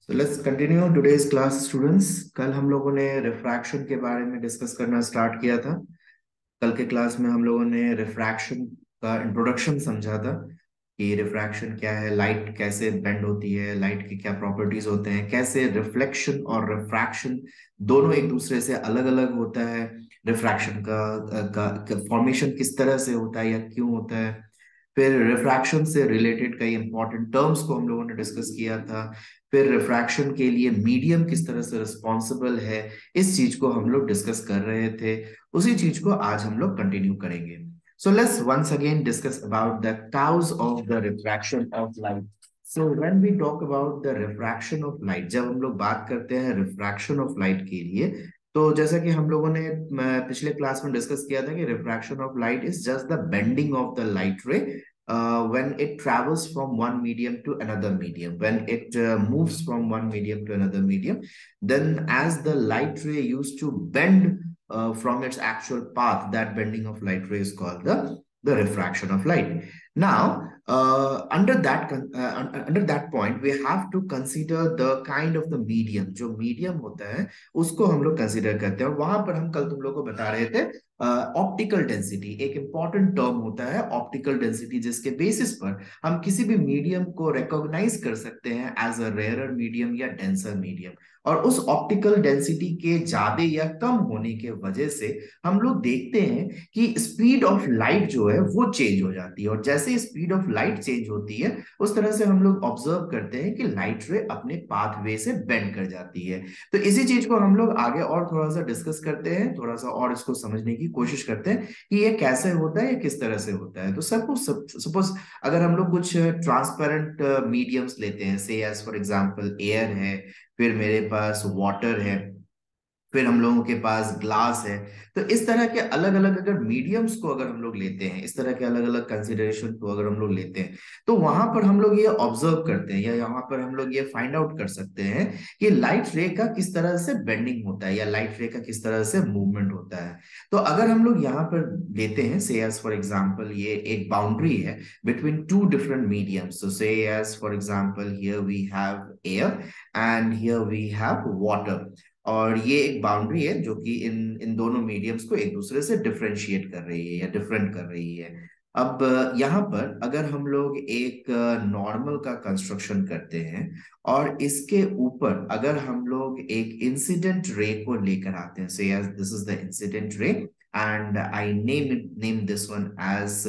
So let's continue today's class students. कल हम लोगों ने रिफ्रैक्शन के बारे में डिस्कस करना स्टार्ट किया था। कल के क्लास में हम लोगों ने रिफ्रैक्शन का इंट्रोडक्शन समझा था कि रिफ्रैक्शन क्या है, लाइट कैसे बेंड होती है, लाइट के क्या प्रॉपर्टीज होते हैं, कैसे रिफ्लेक्शन और रिफ्रैक्शन दोनों एक दूसरे से अलग अलग होता है, रिफ्रैक्शन का फॉर्मेशन किस तरह से होता है या क्यों होता है। फिर रिफ्रैक्शन से रिलेटेड कई इंपॉर्टेंट टर्म्स को हम लोगों ने डिस्कस किया था। फिर रिफ्रैक्शन के लिए मीडियम किस तरह से रिस्पॉन्सिबल है, इस चीज को हम लोग डिस्कस कर रहे थे। उसी चीज को आज हम लोग कंटिन्यू करेंगे। So let's once again discuss about the cause of the refraction of light. So when we talk about the refraction of light, जब हम लोग बात करते हैं रिफ्रैक्शन ऑफ लाइट के लिए, तो जैसा कि हम लोगों ने पिछले क्लास में डिस्कस किया था कि refraction of light is just the bending of the light रे when it travels from one medium to another medium, when it moves from one medium to another medium, then as the light ray used to bend from its actual path, that bending of light ray is called the refraction of light. Now, under that point, we have to consider the kind of the medium. जो medium होता है उसको हम लोग consider करते हैं, और वहां पर हम कल तुम लोग को बता रहे थे ऑप्टिकल डेंसिटी एक इंपॉर्टेंट टर्म होता है। ऑप्टिकल डेंसिटी जिसके बेसिस पर हम किसी भी मीडियम को रिकॉग्नाइज कर सकते हैं एज अ रेयरर मीडियम या डेंसर मीडियम। और उस ऑप्टिकल डेंसिटी के ज्यादा या कम होने के वजह से हम लोग देखते हैं कि स्पीड ऑफ लाइट जो है वो चेंज हो जाती है, और जैसे स्पीड ऑफ लाइट चेंज होती है उस तरह से हम लोग ऑब्जर्व करते हैं कि लाइट रे अपने पाथवे से बेंड कर जाती है। तो इसी चीज को हम लोग आगे और थोड़ा सा डिस्कस करते हैं, थोड़ा सा और इसको समझने की कोशिश करते हैं कि ये कैसे होता है, ये किस तरह से होता है। तो सपोज अगर हम लोग कुछ ट्रांसपेरेंट मीडियम्स लेते हैं, say as for example air है, फिर मेरे पास वाटर है, फिर हम लोगों के पास ग्लास है। तो इस तरह के अलग अलग अगर मीडियम्स को अगर हम लोग लेते हैं, इस तरह के अलग अलग कंसिडरेशन को अगर हम लोग लेते हैं, तो वहां पर हम लोग ये ऑब्जर्व करते हैं या यहाँ पर हम लोग ये फाइंड आउट कर सकते हैं कि लाइट रे का किस तरह से बेंडिंग होता है या लाइट रे का किस तरह से मूवमेंट होता है। तो अगर हम लोग यहाँ पर लेते हैं, से एज फॉर एग्जाम्पल ये एक बाउंड्री है बिटवीन टू डिफरेंट मीडियम्स। तो say as for example here we have air and here we have water, और ये एक बाउंड्री है जो कि इन इन दोनों मीडियम्स को एक दूसरे से डिफरेंशिएट कर रही है या डिफरेंट कर रही है। अब यहाँ पर अगर हम लोग एक नॉर्मल का कंस्ट्रक्शन करते हैं और इसके ऊपर अगर हम लोग एक इंसिडेंट रे को लेकर आते हैं, say this is the incident ray and I name this one as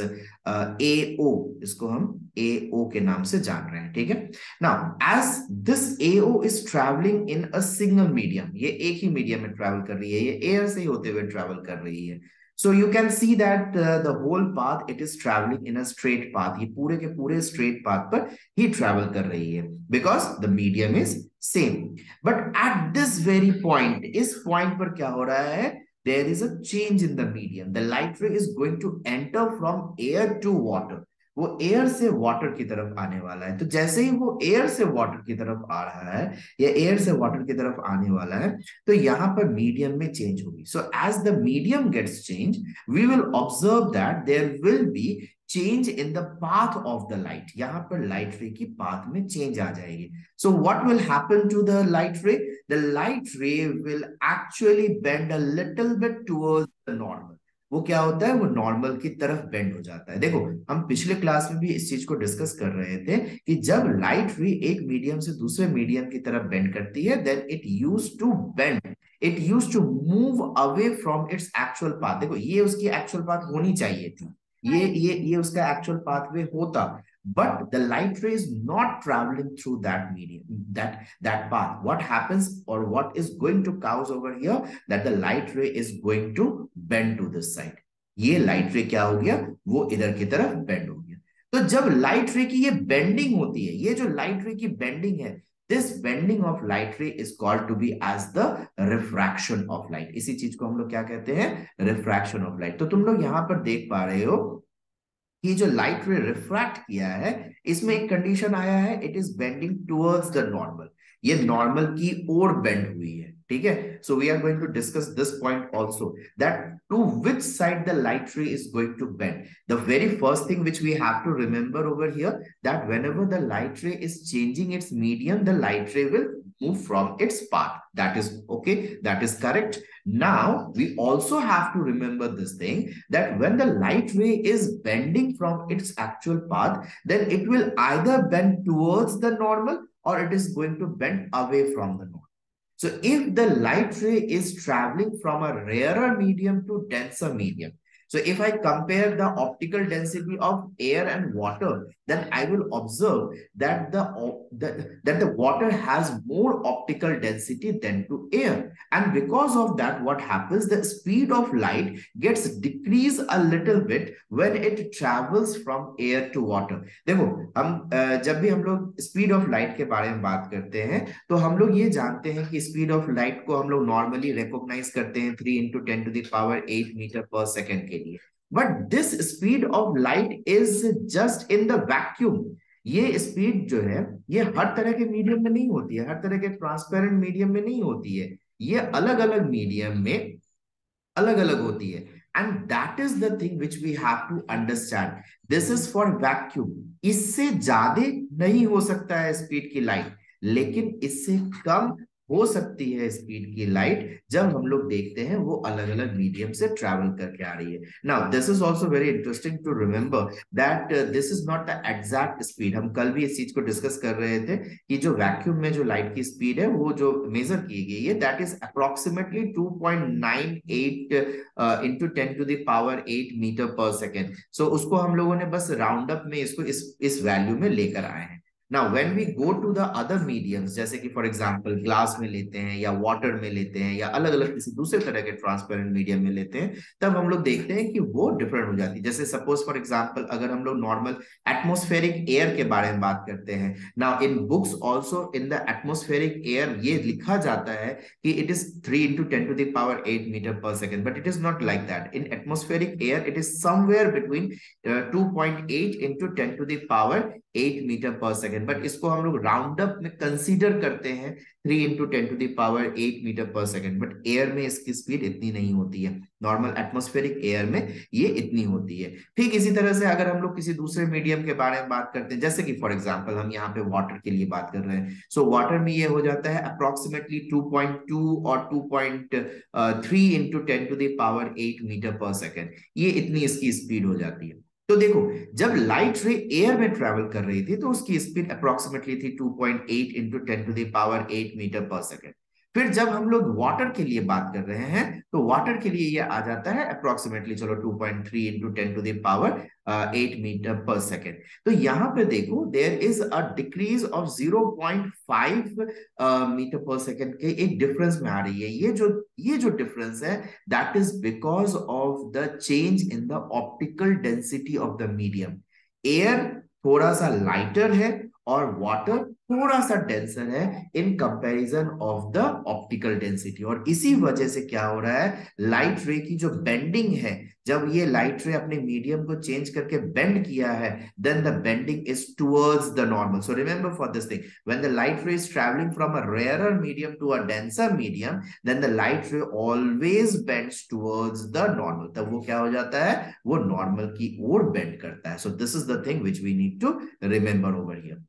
AO, इसको हम AO के नाम से जान रहे हैं, ठीक है। Now, as this AO is traveling in a single medium, ये एक ही मीडियम में ट्रैवल कर रही है, ये एयर से ही होते हुए ट्रैवल कर रही है। So you can see that the whole path it is traveling in a straight path, ये पूरे के पूरे straight path पर ही ट्रैवल कर रही है because the medium is same. But at this very point, इस पॉइंट पर क्या हो रहा है? There is a change in the medium. The light ray is going to enter from air to water. वो एयर से वाटर की तरफ आने वाला है। तो जैसे ही वो एयर से वाटर की तरफ आ रहा है या एयर से वाटर की तरफ आने वाला है, तो यहाँ पर मीडियम में चेंज होगी। So as the medium gets change, we will observe that there will be change in the path of the light. यहाँ पर लाइट रे की पाथ में चेंज आ जाएगी। So what will happen to the light ray? The light ray will actually bend a little bit towards the normal. वो क्या होता है? वो नॉर्मल की तरफ बेंड हो जाता है। देखो, हम पिछले क्लास में भी इस चीज को डिस्कस कर रहे थे कि जब लाइट रे एक मीडियम से दूसरे मीडियम की तरफ बेंड करती है, then it use to bend, it use to move away from its actual path. देखो, ये उसकी एक्चुअल पाथ होनी चाहिए थी, ये उसका एक्चुअल पाथवे होता, but the light ray is not traveling through that medium, that path. What happens or what is going to cause over here, that the light ray is going to bend to this side. ये light रे क्या हो गया? वो इधर की तरफ bend हो गया। तो जब लाइट रे की ये बेंडिंग होती है, ये जो लाइट रे की बेंडिंग है, this bending of light ray is called to be as the refraction of light. इसी चीज को हम लोग क्या कहते हैं? Refraction of light. तो तुम लोग यहां पर देख पा रहे हो कि जो लाइट रे रिफ्रैक्ट किया है, इसमें एक कंडीशन आया है, it is bending towards the normal. ये नॉर्मल की ओर बेंड हुई है, ठीक है। So we are going to discuss this point also, that to which side the light ray is going to bend. The very first thing which we have to remember over here, that whenever the light ray is changing its medium, the light ray will move from its path. That is okay. That is correct. Now, we also have to remember this thing that when the light ray is bending from its actual path, then it will either bend towards the normal or it is going to bend away from the normal. So if the light ray is traveling from a rarer medium to denser medium, so if I compare the optical density of air and water, then I will observe that that the water has more optical density than to air. And because of that, what happens? The speed of light gets decreased a little bit when it travels from air to water. देखो हम जब भी हम लोग speed of light के बारे में बात करते हैं तो हम लोग ये जानते हैं कि स्पीड ऑफ लाइट को हम लोग नॉर्मली रिकॉग्नाइज करते हैं 3 × 10⁻⁸ के लिए। But this speed of light is just in the vacuum. ये स्पीड जो है ये हर तरह के मीडियम में नहीं होती है, हर तरह के ट्रांसपेरेंट मीडियम में नहीं होती है, ये अलग अलग मीडियम में अलग अलग होती है। And that is the thing which we have to understand. This is for vacuum. इससे ज्यादा नहीं हो सकता है स्पीड की लाइट, लेकिन इससे कम हो सकती है स्पीड की लाइट जब हम लोग देखते हैं वो अलग अलग मीडियम से ट्रैवल करके आ रही है। Now this is also very interesting to remember that this is not the exact speed. हम कल भी इस चीज को डिस्कस कर रहे थे कि जो वैक्यूम में जो लाइट की स्पीड है वो जो मेजर की गई है दैट इज अप्रोक्सीमेटली 2.98 इंटू 10⁸ मीटर/सेकेंड। सो उसको हम लोगों ने बस राउंड अप में इसको इस वैल्यू में लेकर आए हैं। Now, when we go to the other mediums, जैसे कि फॉर एग्जाम्पल ग्लास में लेते हैं या वाटर में लेते हैं या अलग अलग किसी दूसरे तरह के ट्रांसपेरेंट मीडियम में लेते हैं, तब हम लोग देखते हैं कि वो डिफरेंट हो जाती है। जैसे सपोज फॉर एग्जाम्पल अगर हम लोग नॉर्मल एटमोस्फेरिक एयर के बारे में बात करते हैं, now in books also in the atmospheric air ये लिखा जाता है कि it is 3 × 10⁸ metre per second, but it is not like that. In atmospheric air it is somewhere between 2.8 × 10⁸ metre per second, but इसको हम लोग राउंड अप में कंसीडर करते हैं 3 × 10⁸ मीटर/सेकेंड। बट एयर में इसकी स्पीड इतनी नहीं होती है, नॉर्मल एटमॉस्फेरिक एयर में ये इतनी होती है। ठीक इसी तरह से अगर हम लोग किसी दूसरे मीडियम के बारे में बात करते हैं, जैसे कि फॉर एग्जांपल हम यहाँ पे वाटर के लिए बात कर रहे हैं, सो वाटर में ये हो जाता है अप्रोक्सीमेटली 2.2 और 2.3 × 10⁸ मीटर/सेकेंड। ये इतनी इसकी स्पीड हो जाती है। तो देखो जब लाइट रे एयर में ट्रेवल कर रही थी तो उसकी स्पीड अप्रोक्सीमेटली थी 2.8 × 10⁸ मीटर/सेकेंड। फिर जब हम लोग वाटर के लिए बात कर रहे हैं तो वाटर के लिए ये आ जाता है अप्रोक्सीमेटली चलो 2.3 × 10⁸ मीटर/सेकेंड। तो यहाँ पे देखो there is a decrease of 0.5 metre per second के एक डिफरेंस में आ रही है। ये जो डिफरेंस है that is because of the change in the optical density of the medium. Air थोड़ा सा लाइटर है और वाटर थोड़ा सा डेंसर है in comparison of the optical density. और इसी वजह से क्या हो रहा है, लाइट रे की जो बेंडिंग है, जब ये लाइट रे अपने मीडियम को चेंज करके बेंड किया है, then the bending is towards the normal. So remember for this thing, when the light ray is travelling from a rarer medium to a denser medium, then the light ray always bends towards the normal. तब वो क्या हो जाता है, वो normal की ओर bend करता है। So this is the thing which we need to remember over here.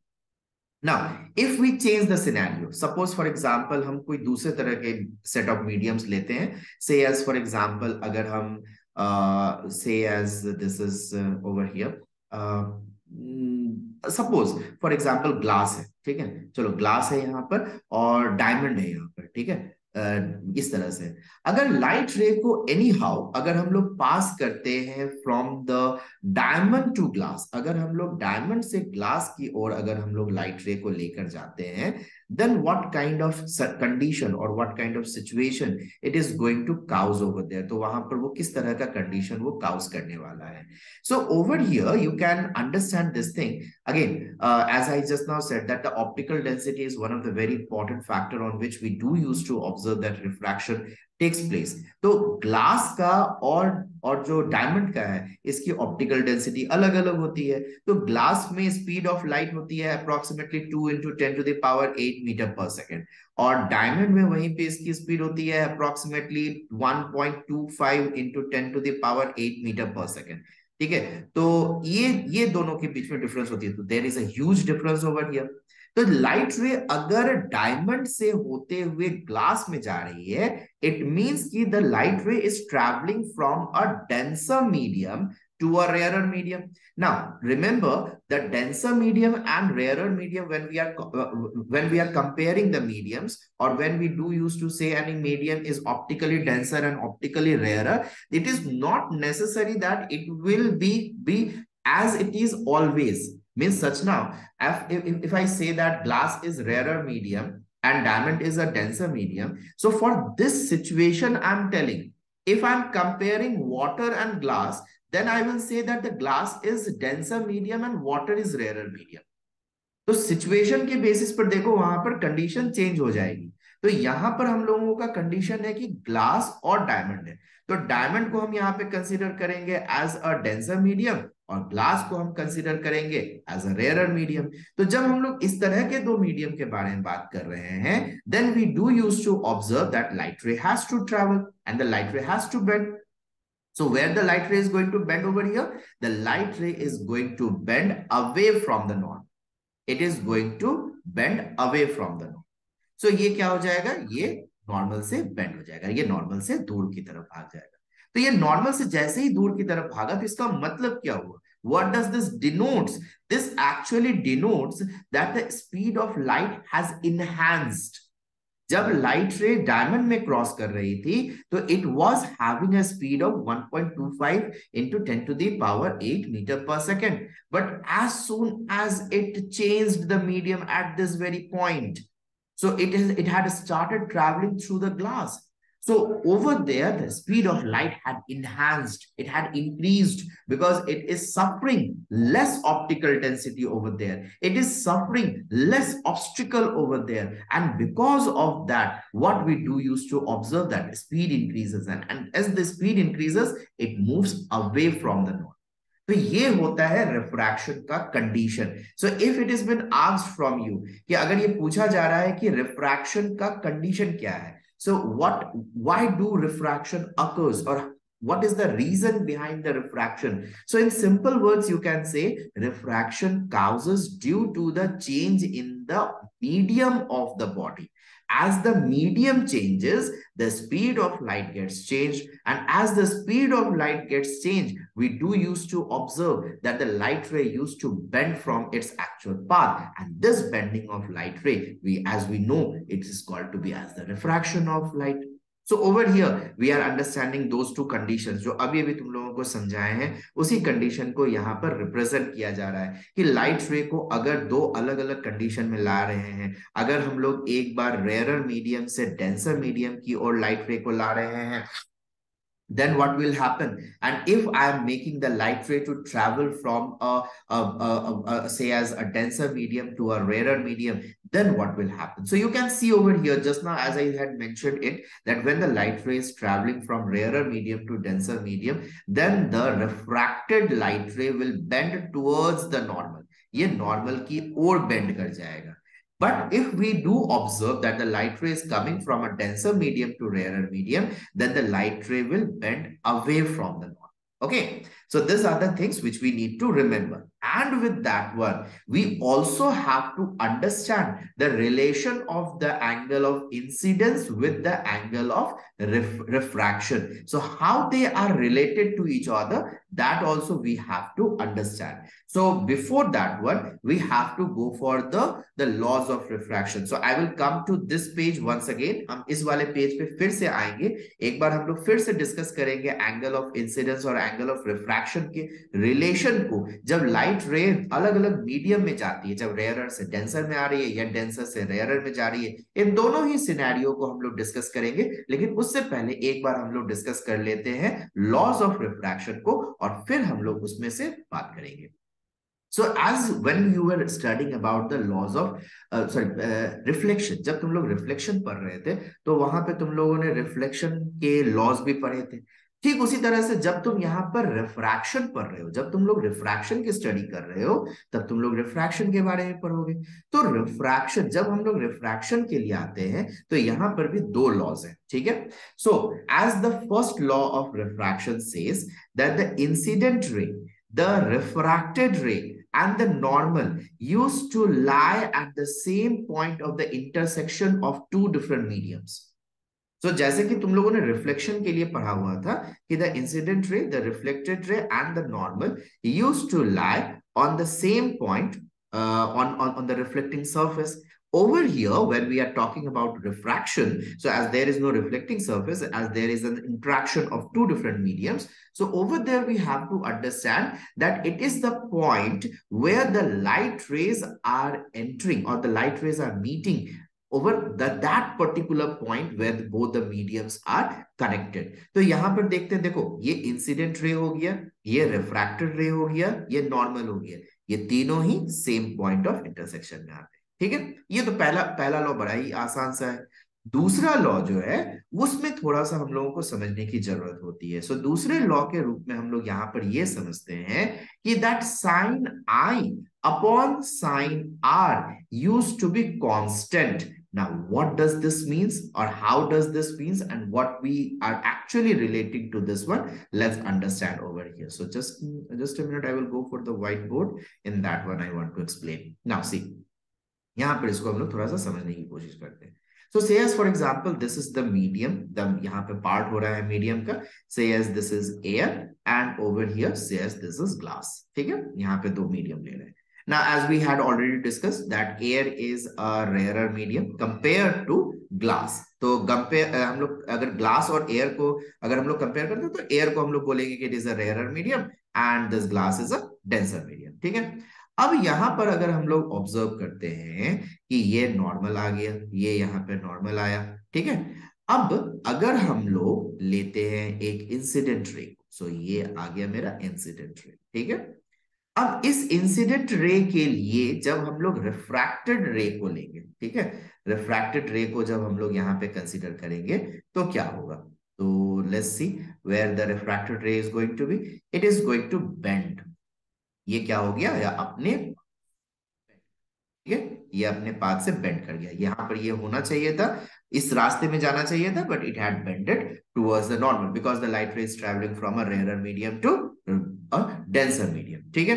Now, if we change the scenario, suppose for example हम कोई दूसरे तरह के set of mediums लेते हैं, say as for example अगर हम say as this is over here, suppose for example glass है, ठीक है, चलो glass है यहाँ पर और diamond है यहाँ पर, ठीक है। इस तरह से अगर लाइट रे को एनी हाउ अगर हम लोग पास करते हैं from the diamond to glass, अगर हम लोग डायमंड से ग्लास की ओर अगर हम लोग लाइट रे को लेकर जाते हैं, then what kind of condition or what kind of situation it is going to cause over there। तो वहां पर वो किस तरह का कंडीशन वो काउज करने वाला है। So over here you can understand this thing again, as I just now said that the optical density is one of the very important factor on which we do use to observe that refraction takes place। तो glass का और जो diamond का है इसकी optical density अलग अलग होती है। तो ग्लास में स्पीड ऑफ लाइट होती है अप्रोक्सीमेटली 2 × 10⁸ मीटर/सेकेंड और डायमंड में वहीं पे इसकी स्पीड होती है अप्रोक्सीमेटली 1.25 × 10⁸ मीटर/सेकेंड। ठीक है, तो ये दोनों के बीच में डिफरेंस होती है, तो there is a huge difference over here. तो लाइट रे अगर डायमंड से होते हुए ग्लास में जा रही है, इट मींस कि the light ray is travelling from a denser medium to a rarer medium. Now, remember the denser medium and rarer medium, when we are comparing the mediums, or when we do used to say any medium is optically denser and optically rarer, it is not necessary that it will be as it is always. Means such now, if I say that glass is rarer medium and diamond is a denser medium, so for this situation I'm telling, if I'm comparing water and glass, then I will say that the glass is denser medium and water is rarer medium. तो situation के basis पर देखो, वहां पर condition change हो जाएगी। तो यहां पर हम लोगों का कंडीशन है कि ग्लास और डायमंड है, तो डायमंड को हम यहाँ पे कंसीडर करेंगे एज अ डेंसर मीडियम और ग्लास को हम कंसीडर करेंगे एज अ रेयर मीडियम। तो जब हम लोग इस तरह के दो मीडियम के बारे में बात कर रहे हैं, then we do use to observe that light ray has to travel and the light ray has to bend. So where the light ray is going to bend over here, the light ray is going to bend away from the norm. It is going to bend away from the norm. So ये क्या हो जाएगा, ये normal से bend हो जाएगा, ये normal से दूर की तरफ भाग जाएगा। तो ये नॉर्मल से जैसे ही दूर की तरफ भागा, तो इसका मतलब क्या हुआ? What does this denotes? This actually denotes that the speed of light has enhanced. जब लाइट रे डायमंड में क्रॉस कर रही थी, तो it was having a speed of 1.25 into 10 to the power 8 meter per second. But as soon as it changed the medium at this very point, so it had started traveling through the glass. So over there, the speed of light had enhanced, it had increased, because it is suffering less optical density over there. It is suffering less obstacle over there. And because of that, what we do used to observe that speed increases, and as the speed increases, it moves away from the north. तो ये होता है refraction का condition. So if it is been asked from you, कि अगर ये पूछा जा रहा है कि रिफ्रैक्शन का कंडीशन क्या है, so why do refraction occurs, और what is the reason behind the refraction? So in simple words, you can say refraction causes due to the change in the medium of the body. As the medium changes, the speed of light gets changed, and as the speed of light gets changed, we do used to observe that the light ray used to bend from its actual path, and this bending of light ray, as we know, it is called to be as the refraction of light. So over here we are understanding those two conditions जो अभी अभी तुम लोगों को समझाए हैं, उसी condition को यहाँ पर रिप्रेजेंट किया जा रहा है कि लाइट रे को अगर दो अलग अलग कंडीशन में ला रहे हैं, अगर हम लोग एक बार रेयरर मीडियम से डेंसर मीडियम की ओर लाइट रे को ला रहे हैं, then what will happen? And if I am making the light ray to travel from say as a denser medium to a rarer medium, then what will happen? So you can see over here just now, as I had mentioned it, that when the light ray is traveling from rarer medium to denser medium, then the refracted light ray will bend towards the normal. ये normal की ओर bend कर जाएगा. But if we do observe that the light ray is coming from a denser medium to rarer medium, then the light ray will bend away from the north. Okay, so these are the things which we need to remember. And with that one, we also have to understand the relation of the angle of incidence with the angle of refraction. So how they are related to each other, that also we have to understand. So before that one, we have to go for the laws of refraction. So I will come to this page once again. हम इस वाले page पे फिर से आएंगे, एक बार हम लोग फिर से डिस्कस करेंगे एंगल ऑफ इंसिडेंस और एंगल ऑफ रिफ्रैक्शन के रिलेशन को, जब लाइट रे अलग अलग मीडियम में जाती है, जब रेयरर से डेंसर में आ रही है या डेंसर से रेयरर में जा रही है। इन दोनों ही सिनेरियो को हम लोग डिस्कस करेंगे, लेकिन उससे पहले एक बार हम लोग डिस्कस कर लेते हैं लॉज ऑफ रिफ्रैक्शन को, और फिर हम लोग उसमें से बात करेंगे। So as when you were studying about the laws of reflection, जब तुम लोग रिफ्लेक्शन पढ़ रहे थे, तो वहां पे तुम लोगों ने रिफ्लेक्शन के लॉज भी पढ़े थे। ठीक उसी तरह से जब तुम यहाँ पर रिफ्रैक्शन पढ़ रहे हो, जब तुम लोग रिफ्रैक्शन की स्टडी कर रहे हो, तब तुम लोग रिफ्रैक्शन के बारे में पढ़ोगे। तो रिफ्रैक्शन, जब हम लोग रिफ्रैक्शन के लिए आते हैं, तो यहाँ पर भी दो लॉज हैं, ठीक है। So as the first law of refraction says that the incident ray the refracted ray and the normal used to lie at the same point of the intersection of two different mediums. तो जैसे कि तुम लोगों ने reflection के लिए पढ़ा हुआ था कि the incident ray, the reflected ray and the normal used to lie on the same point on the reflecting surface. Over here, when we are talking about refraction, so as there is no reflecting surface, as there is an interaction of two different mediums, so over there we have to understand that it is the point where the light rays are entering or the light rays are meeting over that particular point where both the mediums are connected. तो यहां पर देखते हैं, देखो ये incident ray हो गया, ये रिफ्रैक्टेड रे हो गया, ये नॉर्मल हो गया, ये तीनों ही सेम पॉइंट ऑफ इंटरसेक्शन में आते हैं। ठीक है, ये तो पहला पहला लॉ बड़ा ही आसान सा है। दूसरा लॉ जो है उसमें थोड़ा सा हम लोगों को समझने की जरूरत होती है। सो दूसरे लॉ के रूप में हम लोग यहाँ पर ये समझते हैं कि that sine i upon sine r used to be constant. Now, what does this means or how does this means and what we are actually relating to this one? Let's understand over here. So just a minute, I will go for the whiteboard. In that one, I want to explain. Now, see, यहाँ पर इसको हम लोग थोड़ा सा समझने की कोशिश करते हैं। So say as for example, this is the medium. The यहाँ पे part हो रहा है medium का. Say as this is air and over here say as this is glass. ठीक है? यहाँ पे दो medium ले रहे हैं. Now, as we had already discussed, that air is a rarer medium compared to glass. तो कंपेयर हम लोग अगर ग्लास और एयर को अगर हम लोग कंपेयर करते हैं तो एयर को हम लोग बोलेंगे कि it is a rare medium and this glass is a denser medium. ठीक है, अब यहां पर अगर हम लोग ऑब्जर्व करते हैं कि ये नॉर्मल आ गया, ये यहाँ पे नॉर्मल आया। ठीक है, अब अगर हम लोग लेते हैं एक इंसिडेंट रे, सो ये आ गया मेरा इंसिडेंट रे। ठीक है, अब इस इंसिडेंट रे के लिए जब हम लोग रिफ्रैक्टेड रे को लेंगे, ठीक है, रिफ्रैक्टेड रे को जब हम लोग यहाँ पे कंसीडर करेंगे तो क्या होगा? तो let's see where the refracted ray is going to be, it is going to bend. ये क्या हो गया? या अपने, ठीक है, ये अपने पाथ से बेंड कर गया। यहां पर ये होना चाहिए था, इस रास्ते में जाना चाहिए था, but it had bended towards the normal because the light ray is travelling from a rare medium to a denser medium. ठीक है,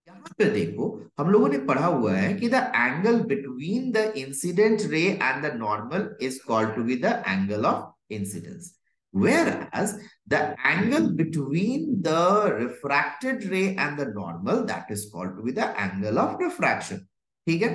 यहाँ पे देखो हम लोगों ने पढ़ा हुआ है कि the angle between the incident ray and the normal is called to be the angle of incidence, whereas the angle between the refracted ray and the normal that is called to be the angle of refraction। ठीक है,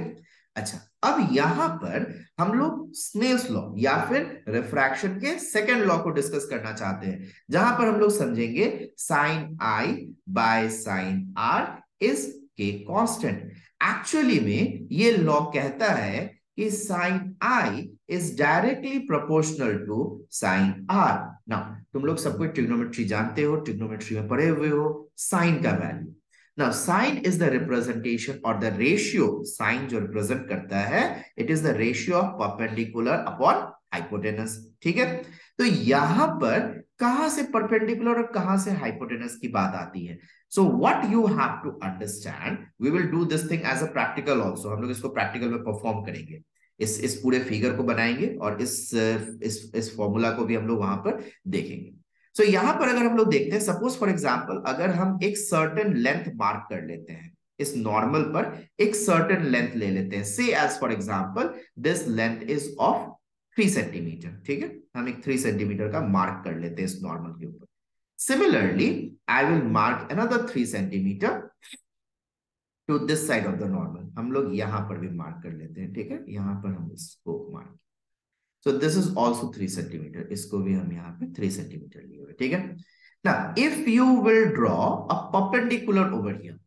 अच्छा, अब यहां पर हम लोग Snell's law या फिर रिफ्रैक्शन के सेकेंड लॉ को डिस्कस करना चाहते हैं, जहां पर हम लोग समझेंगे sine i by sine r is के कांस्टेंट। एक्चुअली में ये लॉ कहता है कि sine i is directly proportional to sine r. Now तुम लोग सब कोई ट्रिग्नोमेट्री जानते हो, ट्रिग्नोमेट्री में पढ़े हुए हो साइन का value. Now sine is the representation और द रेशियो, साइन जो रिप्रेजेंट करता है it is the ratio of perpendicular upon hypotenuse. ठीक है, तो यहां पर कहां से परपेंडिकुलर और कहां से हाइपोटेनस की बात आती है? So what you have to understand, we will do this thing as a practical also. हम लोग इसको प्रैक्टिकल में परफॉर्म करेंगे, इस पूरे फिगर को बनाएंगे और इस फॉर्मूला को भी हम लोग वहां पर देखेंगे। सो यहां पर अगर हम लोग देखते हैं, सपोज फॉर एग्जांपल अगर हम एक सर्टेन लेंथ मार्क कर लेते हैं, इस नॉर्मल पर एक सर्टेन लेंथ ले लेते हैं, say as for example this length is of 3 centimetre. ठीक है, हम एक 3 सेंटीमीटर का मार्क कर लेते हैं इस नॉर्मल के ऊपर। Similarly I will mark another 3 centimetre to this side of the normal. हम लोग यहां पर भी मार्क कर लेते हैं। ठीक है, यहां पर हम इसको mark, so this is also 3 centimetre, इसको भी हम यहाँ पे 3 सेंटीमीटर लिए हुए। ठीक है, now if you will draw a perpendicular over here,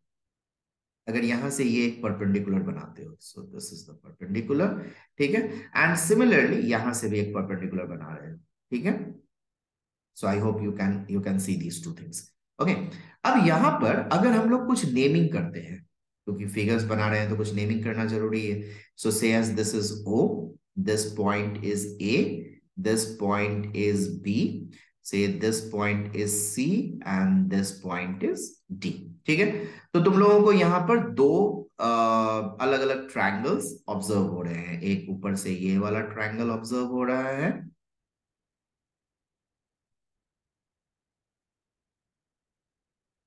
अगर यहां से ये एक परपेंडिकुलर बनाते हो, सो दिस इज द परपेंडिकुलर। ठीक है, एंड सिमिलरली यहां से भी एक परपेंडिकुलर बना रहे हो। ठीक है, so I hope you can see these two things. Okay, अब यहां पर अगर हम लोग कुछ नेमिंग करते हैं, क्योंकि फिगर्स बना रहे हैं तो कुछ नेमिंग करना जरूरी है। So say as this is O, this point is A, this point is B, say this point is C and this point is D। ठीक है, तो तुम लोगों को यहां पर दो अलग अलग ट्रायंगल्स ऑब्जर्व हो रहे हैं। एक ऊपर से ये वाला ट्रायंगल ऑब्जर्व हो रहा है,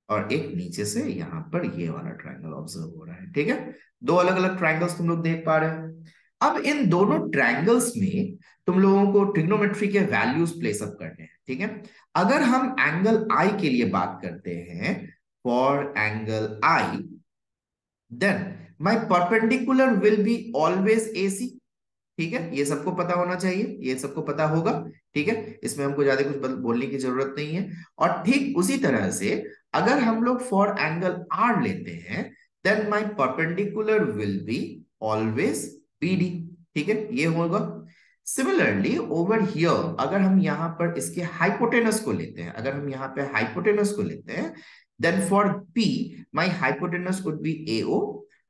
और एक नीचे से यहाँ पर ये वाला ट्रायंगल ऑब्जर्व हो रहा है। ठीक है, दो अलग अलग ट्रायंगल्स तुम लोग देख पा रहे हो। अब इन दोनों ट्रायंगल्स में तुम लोगों को ट्रिग्नोमेट्री के वैल्यूज प्लेस अप करने हैं। ठीक है, अगर हम एंगल आई के लिए बात करते हैं, for angle I, then my perpendicular will be always AC। ठीक है, ये सबको पता होना चाहिए, ये सबको पता होगा। ठीक है, इसमें हमको ज्यादा कुछ बोलने की जरूरत नहीं है। और ठीक उसी तरह से अगर हम लोग फॉर एंगल आर लेते हैं, then my perpendicular will be always BD। ठीक है, ये होगा। सिमिलरली ओवर हियर, अगर हम यहां पर इसके हाइपोटेनस को लेते हैं, अगर हम यहाँ पे हाइपोटेनस को लेते हैं, then for P my hypotenuse would be AO,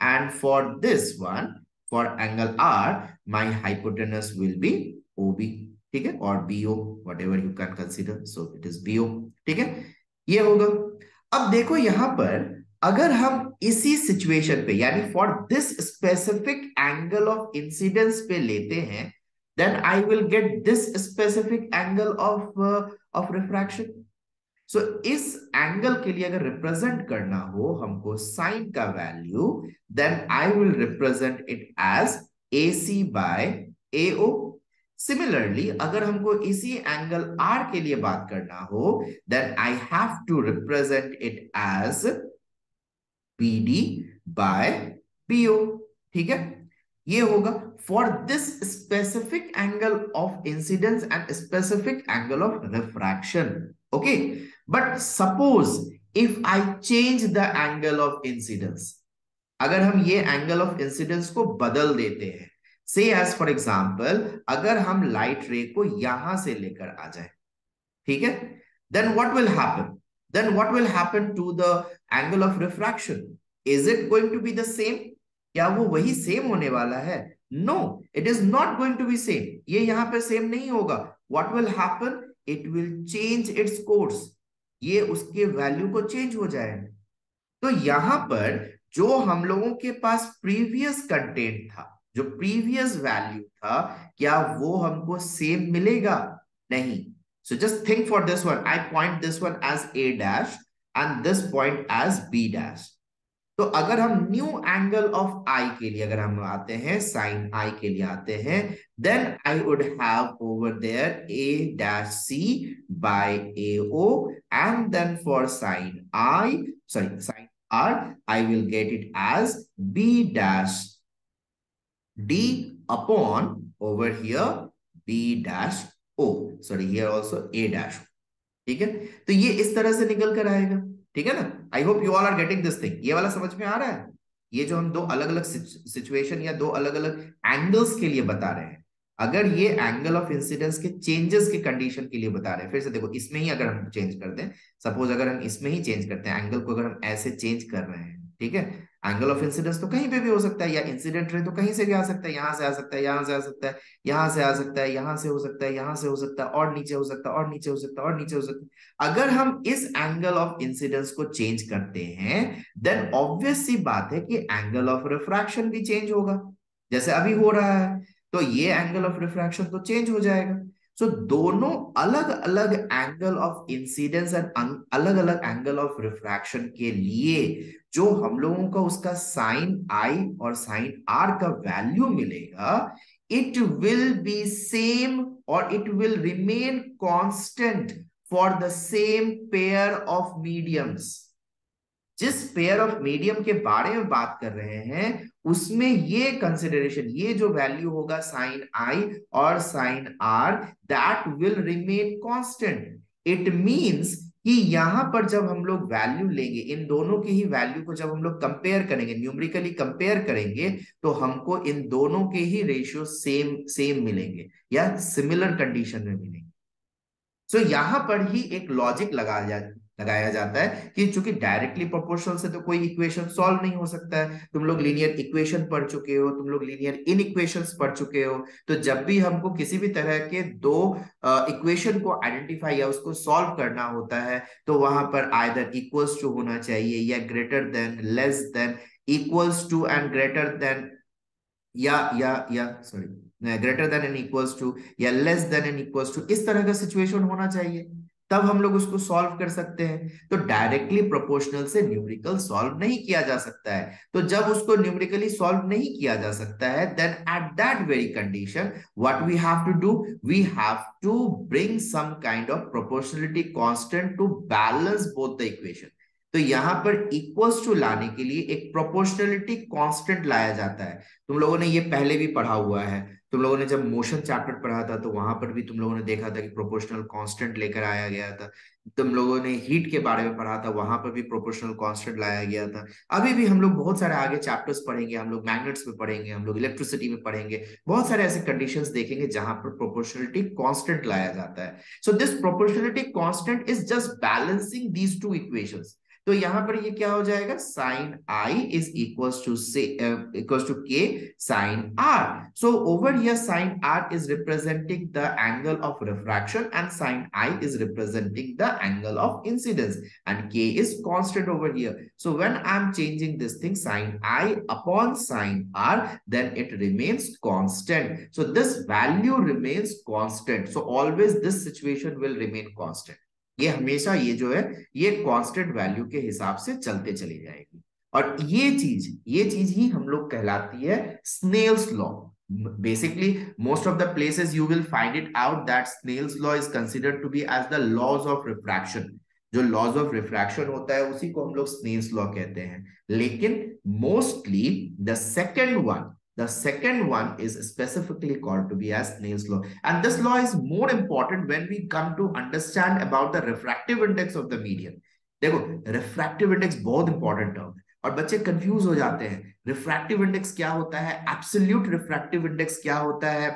and for this one, for angle R, my hypotenuse will be OB। ठीक है, और BO, whatever you can consider, so it is BO। ठीक है, ये होगा। अब देखो यहां पर अगर हम इसी सिचुएशन पे, यानी for this specific angle of incidence पे लेते हैं, then I will get this specific angle of refraction. So इस एंगल के लिए अगर रिप्रेजेंट करना हो हमको साइन का value, then I will represent it as AC by AO। Similarly अगर हमको इसी एंगल R के लिए बात करना हो, then I have to represent it as BD by BO। ठीक है, ये होगा for this specific angle of incidence and specific angle of refraction. Okay, but suppose if I change the angle of incidence, अगर हम ये angle of incidence को बदल देते हैं, से एज फॉर एग्जांपल अगर हम लाइट रे को यहां से लेकर आ जाए, ठीक है, then what will happen, then what will happen to the angle of refraction? Is it going to be the same? क्या वो वही सेम होने वाला है? No, it is not going to be same। ये यहां पे सेम नहीं होगा। What will happen? It will change its course। ये उसके वैल्यू को चेंज हो जाएगा। तो यहां पर जो हम लोगों के पास प्रीवियस कंटेंट था, जो प्रीवियस वैल्यू था, क्या वो हमको सेम मिलेगा? नहीं। So just think for this one. I point this one as A dash and this point as B dash। तो अगर हम न्यू एंगल ऑफ I के लिए अगर हम आते हैं, साइन I के लिए आते हैं, then I would have over there A dash C by AO, and then for sin R, I will get it as B dash D upon over here B dash O, sorry here also A dash O। ठीक है, तो ये इस तरह से निकल कर आएगा। ठीक है ना, I hope you all are getting this thing. ये वाला समझ में आ रहा है? ये जो हम दो अलग अलग सिचुएशन या दो अलग अलग एंगल्स के लिए बता रहे हैं, अगर ये एंगल ऑफ इंसिडेंस के चेंजेस के कंडीशन के लिए बता रहे हैं, फिर से देखो इसमें ही अगर हम चेंज कर दें, सपोज अगर हम इसमें ही चेंज करते हैं एंगल को, अगर हम ऐसे चेंज कर रहे हैं, ठीक है, एंगल ऑफ इंसिडेंस तो कहीं पे भी हो सकता है, या इंसिडेंट रे तो कहीं से भी आ सकता है, यहां से आ सकता है, यहां से आ सकता है, यहां से आ सकता है, यहां से हो सकता है, यहां से हो सकता है, और नीचे हो सकता है, और नीचे हो सकता है, और नीचे हो सकता है। अगर हम इस एंगल ऑफ इंसिडेंस को चेंज करते हैं, देन ऑब्वियस सी बात है कि एंगल ऑफ रिफ्रैक्शन भी चेंज होगा, जैसे अभी हो रहा है। तो ये एंगल ऑफ रिफ्रैक्शन तो चेंज हो जाएगा। सो दोनों अलग अलग एंगल ऑफ इंसिडेंस एंड अलग अलग एंगल ऑफ रिफ्रैक्शन के लिए जो हम लोगों का उसका साइन I और साइन R का वैल्यू मिलेगा, इट विल बी सेम और it will remain constant for the same pair of mediums. जिस पेयर ऑफ मीडियम के बारे में बात कर रहे हैं उसमें ये कंसिडरेशन, ये जो वैल्यू होगा साइन I और sine R, that will remain constant. It means कि यहां पर जब हम लोग वैल्यू लेंगे, इन दोनों की ही वैल्यू को जब हम लोग कंपेयर करेंगे, न्यूमेरिकली कंपेयर करेंगे, तो हमको इन दोनों के ही रेशियो सेम सेम मिलेंगे या सिमिलर कंडीशन में मिलेंगे। सो यहां पर ही एक लॉजिक लगाया जाता है कि चूंकि डायरेक्टली प्रोपोर्शनल से तो कोई इक्वेशन सॉल्व नहीं हो सकता है। तुम लोग लीनियर इक्वेशन पढ़ चुके हो, तुम लोग लीनियर इनइक्वेशंस पढ़ चुके हो, तो जब भी हमको किसी भी तरह के दो इक्वेशन को आइडेंटिफाई या उसको सॉल्व करना होता है, तो वहां पर आइदर इक्वल्स टू होना चाहिए या greater than, less than, equals to and greater than, या sorry greater than and equals to, या less than and equals to, इस तरह का सिचुएशन होना चाहिए। तब हम लोग उसको सॉल्व कर सकते हैं। तो डायरेक्टली प्रोपोर्शनल से न्यूमेरिकल सॉल्व नहीं किया जा सकता है। तो जब उसको न्यूमेरिकली सॉल्व नहीं किया जा सकता है, then at that very condition what we have to do, we have to bring some kind of proportionality constant to balance both the equation. तो यहां पर इक्वल्स टू लाने के लिए एक प्रोपोर्शनलिटी कांस्टेंट लाया जाता है। तुम लोगों ने ये पहले भी पढ़ा हुआ है। तुम लोगों ने जब मोशन चैप्टर पढ़ा था तो वहां पर भी तुम लोगों ने देखा था कि प्रोपोर्शनल कांस्टेंट लेकर आया गया था। तुम लोगों ने हीट के बारे में पढ़ा था, वहां पर भी प्रोपोर्शनल कांस्टेंट लाया गया था। अभी भी हम लोग बहुत सारे आगे चैप्टर्स पढ़ेंगे, हम लोग मैग्नेट्स में पढ़ेंगे, हम लोग इलेक्ट्रिसिटी में पढ़ेंगे, बहुत सारे ऐसे कंडीशंस देखेंगे जहां पर प्रोपोर्शनलिटी कांस्टेंट लाया जाता है। So this proportionality constant is just balancing these two equations. तो यहां पर ये क्या हो जाएगा, sine i is equals to k sine r. So over here sine r is representing the angle of refraction and sine i is representing the angle of incidence and k is constant over here. So when I am changing this thing sine i upon sine r, then it remains constant. So this value remains constant. So always this situation will remain constant. ये हमेशा ये जो है ये constant value के हिसाब से चलते चली जाएगी। और ये चीज ही हम लोग कहलाती है Snell's law. Basically most of the places you will find it out that Snell's law is considered to be as the laws of refraction. जो लॉज ऑफ रिफ्रैक्शन होता है उसी को हम लोग स्नेल्स लॉ कहते हैं। लेकिन mostly the second one is specifically called to be as Snell's law. And this law is more important when we come to understand about the refractive index of the medium. देखो, refractive index बहुत important term है और बच्चे confuse हो जाते हैं। Refractive index क्या होता है, एब्सोल्यूट रिफ्रैक्टिव इंडेक्स क्या होता है,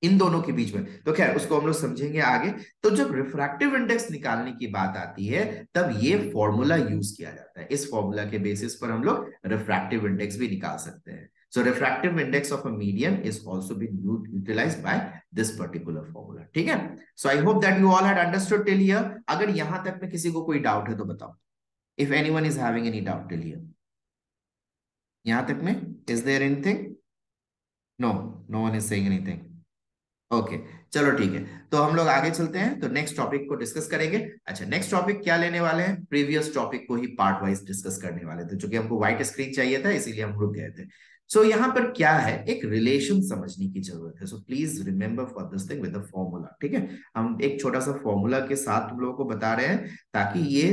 इन दोनों के बीच में तो खैर उसको हम लोग समझेंगे आगे। तो जब रिफ्रैक्टिव इंडेक्स निकालने की बात आती है तब ये फॉर्मूला यूज किया जाता है। इस फॉर्मूला के बेसिस पर हम लोग रिफ्रैक्टिव इंडेक्स भी निकाल सकते हैं। So refractive index of a medium is also been utilised by this particular formula. ठीक है। So I hope that you all had understood till here. अगर यहां तक में किसी को कोई डाउट है तो बताओ, if anyone is having any doubt till here, यहां तक में is there anything? No, no one is saying anything. Okay, चलो ठीक है। तो हम लोग आगे चलते हैं, तो नेक्स्ट टॉपिक को डिस्कस करेंगे। अच्छा, नेक्स्ट टॉपिक क्या लेने वाले हैं, प्रीवियस टॉपिक को ही पार्ट वाइज डिस्कस करने वाले थे, क्योंकि हमको व्हाइट स्क्रीन चाहिए था इसीलिए हम रुक गए थे। सो यहाँ पर क्या है, एक रिलेशन समझने की जरूरत है। सो please remember for this thing with the formula. ठीक है, हम एक छोटा सा फॉर्मूला के साथ तुम लोगों को बता रहे हैं ताकि ये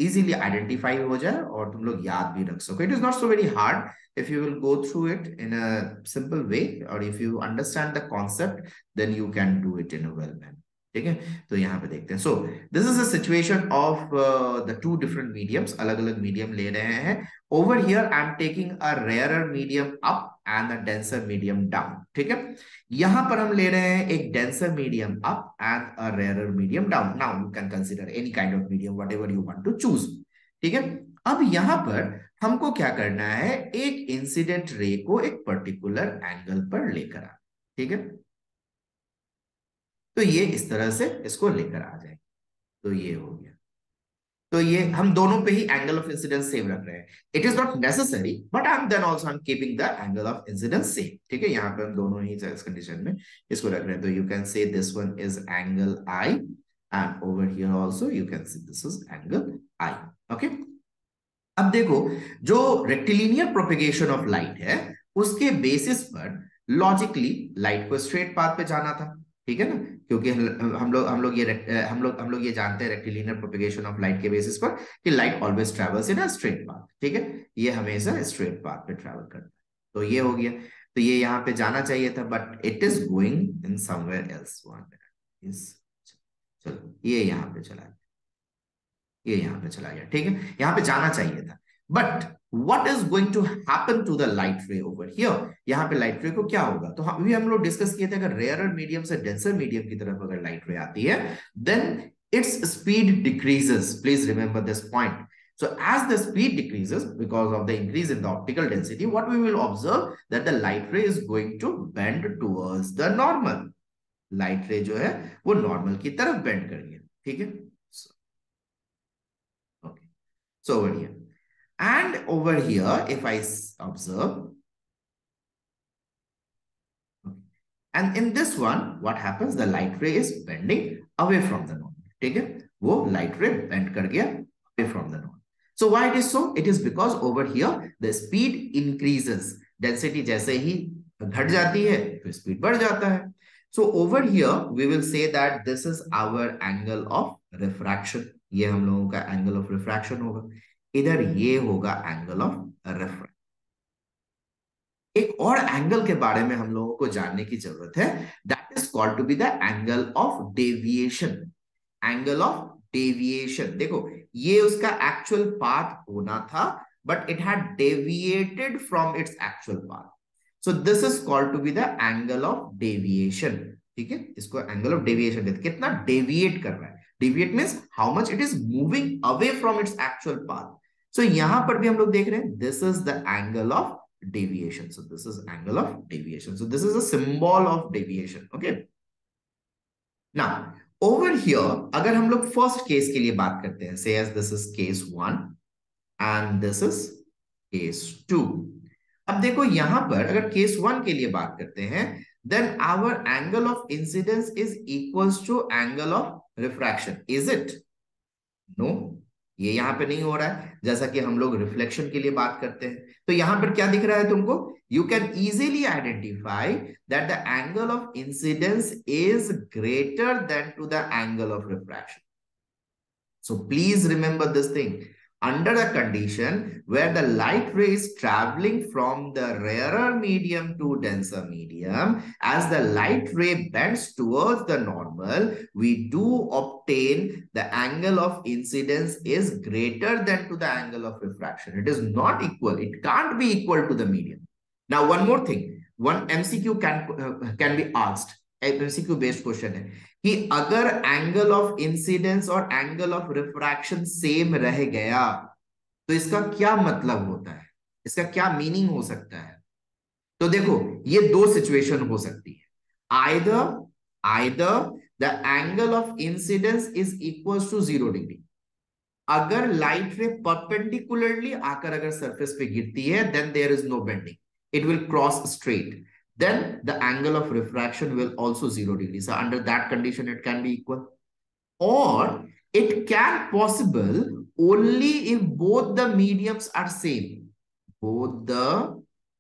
इजीली आइडेंटिफाई हो जाए और तुम लोग याद भी रख सको। It is not so very hard if you will go through it in a simple way, or if you understand the concept, then you can do it in a well manner. ठीक है, तो यहाँ पे देखते हैं। So this is a situation of the two different mediums, अलग अलग medium ले रहे हैं। Over here I am taking a rarer medium up and a denser medium down. ठीक है, यहां पर हम ले रहे हैं एक denser medium up and a rarer medium down. Now you can consider any kind of medium whatever you want to choose. ठीक है, अब यहां पर हमको क्या करना है, एक इंसिडेंट रे को एक पर्टिकुलर एंगल पर लेकर आना। ठीक है, तो ये इस तरह से इसको लेकर आ जाए, तो ये हो गया। तो ये हम दोनों पे ही एंगल ऑफ इंसिडेंस सेम रख रहे हैं। It is not necessary but I am then also I am keeping the angle of incidence same. ठीक है, यहाँ पे हम दोनों ही इस कंडीशन में इसको रख रहे हैं। तो you can say this one is angle I and over here also you can say this is angle I. Okay, अब देखो, जो रेक्टिलिनियर प्रोपेगेशन ऑफ लाइट है उसके बेसिस पर लॉजिकली लाइट को स्ट्रेट पाथ पे जाना था। ठीक है ना, क्योंकि हम लोग ये जानते हैं रेक्टिलिनियर प्रोपेगेशन ऑफ लाइट के बेसिस पर कि light always travels in a straight path. ठीक है, ये हमेशा स्ट्रेट पाथ पे ट्रेवल करता है। तो ये हो गया, तो ये यहाँ पे जाना चाहिए था but it is going in somewhere else. चलो ये यहाँ पे चला, ये यहां पे चला गया। ठीक है, यहां पे जाना चाहिए था but what is going to happen to the light ray over here? यहाँ पे लाइट रे को क्या होगा, तो हम लोग डिस्कस किए थे, अगर रेयरर मीडियम से डेंसर मीडियम की तरफ अगर लाइट रे आती है then its speed decreases. Please remember this point. So as the speed decreases because of the increase in the optical density, what we will observe that the light ray is going to bend towards the normal. Light रे जो है वो normal की तरफ bend करेगी। ठीक है, so over here and over here if I observe, and in this one what happens, the light ray is bending away from the normal. ठीक है, वो लाइट रे बेंड कर गया away from the north. So why it is so? It is because over here the speed increases. Density जैसे ही घट जाती है तो स्पीड बढ़ जाता है. So over here we will say that this is our angle of refraction. ये हम लोगों का angle of refraction होगा. इधर ये होगा angle of refraction. एक और एंगल के बारे में हम लोगों को जानने की जरूरत है. That is called to be the angle of deviation. Angle of deviation, देखो ये उसका एक्चुअल पाथ होना था but it had deviated from its actual path. So this is called to be the angle of deviation. ठीक है, इसको angle of deviation कहते हैं. कितना डेविएट कर रहा है. Deviate means how much it is moving away from its actual path. So यहां पर भी हम लोग देख रहे हैं this is the angle of deviation. So this is angle of deviation. So this is a symbol of deviation. Okay. Now over here अगर हम लोग फर्स्ट केस के लिए बात करते हैं, say as this is case 1 and this is case 2. अब देखो यहां पर अगर केस 1 के लिए बात करते हैं then our angle of incidence is equals to angle of refraction. Is it? No, ये यहां पे नहीं हो रहा है. जैसा कि हम लोग रिफ्लेक्शन के लिए बात करते हैं तो यहां पर क्या दिख रहा है तुमको? You can easily identify that the angle of incidence is greater than to the angle of refraction. So please remember this thing. Under a condition where the light ray is traveling from the rarer medium to denser medium, as the light ray bends towards the normal, we do obtain the angle of incidence is greater than to the angle of refraction. It is not equal. It can't be equal to the medium. Now, one more thing. One MCQ can be asked. MCQ based question है कि अगर angle of incidence और angle of refraction same रह गया तो इसका क्या मतलब होता है, इसका क्या मीनिंग हो सकता है? तो देखो ये दो सिचुएशन हो सकती है. Either the angle of incidence is equal to 0 degree. अगर लाइट रे परपेंडिकुलरली आकर अगर सरफेस पे गिरती है then there is no bending, it will cross straight. Then the angle of refraction will also 0 degrees. So under that condition, it can be equal. Or it can possible only if both the mediums are same. Both the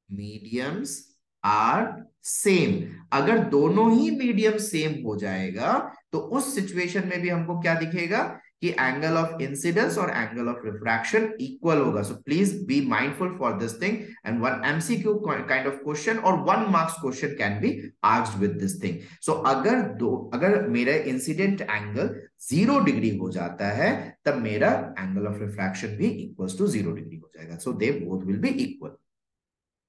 mediums are same. अगर दोनों ही medium same हो जाएगा तो उस situation में भी हमको क्या दिखेगा कि एंगल ऑफ इंसिडेंस और एंगल ऑफ रिफ्रैक्शन इक्वल होगा. So please be mindful for this thing. And one MCQ kind of question और 1 marks question can be asked with this thing. So अगर मेरा इंसिडेंट एंगल 0 डिग्री हो जाता है तब मेरा एंगल ऑफ रिफ्रैक्शन भी इक्वल्स टू 0 डिग्री हो जाएगा. So they both will be equal.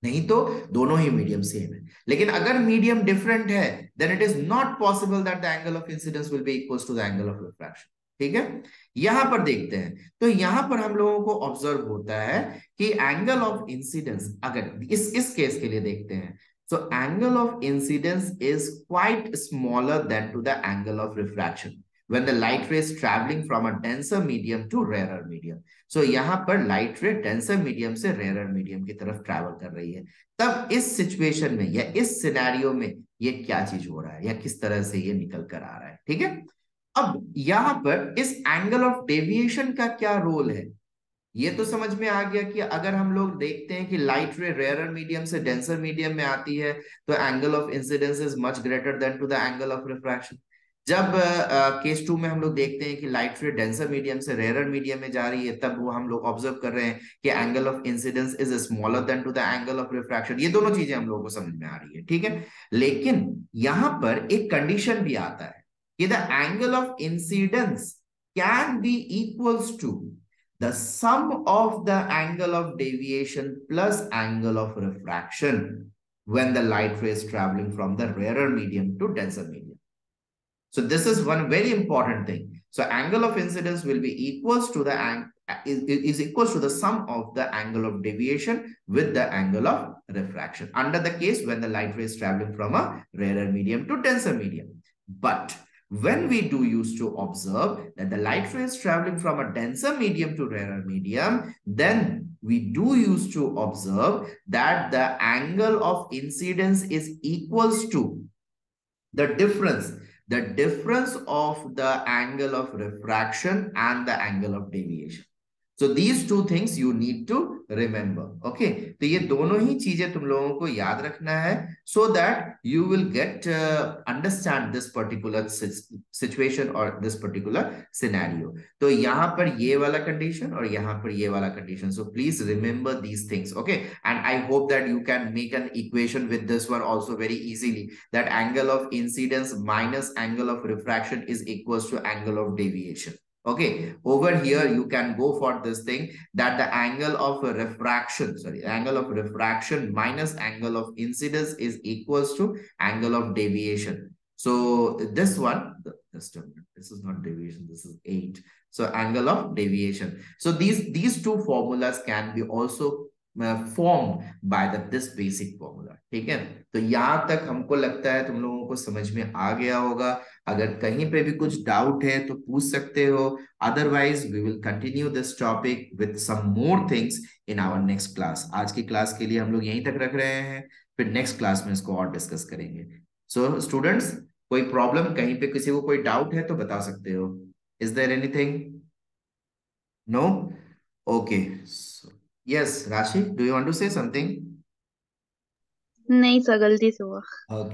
नहीं तो दोनों ही मीडियम सेम है. लेकिन अगर मीडियम डिफरेंट है then it is not possible that the angle of incidence will be equals to the angle of refraction. ठीक है, यहां पर देखते हैं तो यहां पर हम लोगों को ऑब्जर्व होता है कि एंगल ऑफ इंसिडेंस अगर इस केस के लिए देखते हैं so angle of incidence is quite smaller than to the angle of refraction when the light ray is traveling from a denser medium to rarer medium. So यहाँ पर light ray denser medium से rarer medium की तरफ travel कर रही है. तब इस situation में या इस सिनेरियो में ये क्या चीज हो रहा है या किस तरह से ये निकल कर आ रहा है. ठीक है, अब यहां पर इस एंगल ऑफ डेविएशन का क्या रोल है ये तो समझ में आ गया कि अगर हम लोग देखते हैं कि लाइट रे रेयर मीडियम से डेंसर मीडियम में आती है तो angle of incidence is much greater than to the angle of refraction. जब केस 2 में हम लोग देखते हैं कि लाइट रे डेंसर मीडियम से रेयर मीडियम में जा रही है तब वो हम लोग ऑब्जर्व कर रहे हैं कि angle of incidence is smaller than to the angle of refraction. ये दोनों चीजें हम लोगों को समझ में आ रही है. ठीक है, लेकिन यहां पर एक कंडीशन भी आता है कि the angle of incidence can be equals to the sum of the angle of deviation plus angle of refraction when the light ray is traveling from the rarer medium to denser medium. So this is one very important thing. So angle of incidence will be equals to the is equals to the sum of the angle of deviation with the angle of refraction under the case when the light ray is traveling from a rarer medium to denser medium. But when we do used to observe that the light ray is traveling from a denser medium to rarer medium, then we do used to observe that the angle of incidence is equals to the difference the difference of the angle of refraction and the angle of deviation. So these two things you need to remember. Okay, तो ये दोनों ही चीजें तुम लोगों को याद रखना है, so that you will get understand this particular situation or this particular scenario. तो यहाँ पर ये वाला condition और यहाँ पर ये वाला condition. So please remember these things. Okay, and I hope that you can make an equation with this one also very easily. That angle of incidence minus angle of refraction is equals to angle of deviation. Okay, over here you can go for this thing, that the angle of angle of refraction minus angle of incidence is equals to angle of deviation. So this one, this is not deviation, this is 8. So angle of deviation. So these two formulas can be also formed by this basic formula. ठीक है, तो यहाँ तक हमको लगता है तुम लोगों को समझ में आ गया होगा. अगर कहीं पे भी कुछ डाउट है तो पूछ सकते हो. Otherwise we will continue this topic with some more things in our next class. आज की क्लास के लिए हम लोग यहीं तक रख रहे हैं, फिर नेक्स्ट क्लास में इसको और डिस्कस करेंगे. सो स्टूडेंट्स, कोई प्रॉब्लम, कहीं पे किसी को कोई डाउट है तो बता सकते हो. Is there anything? No? Okay. Yes Rashi, do you want to say something? नहीं सर, गलती से हुआ. ओके.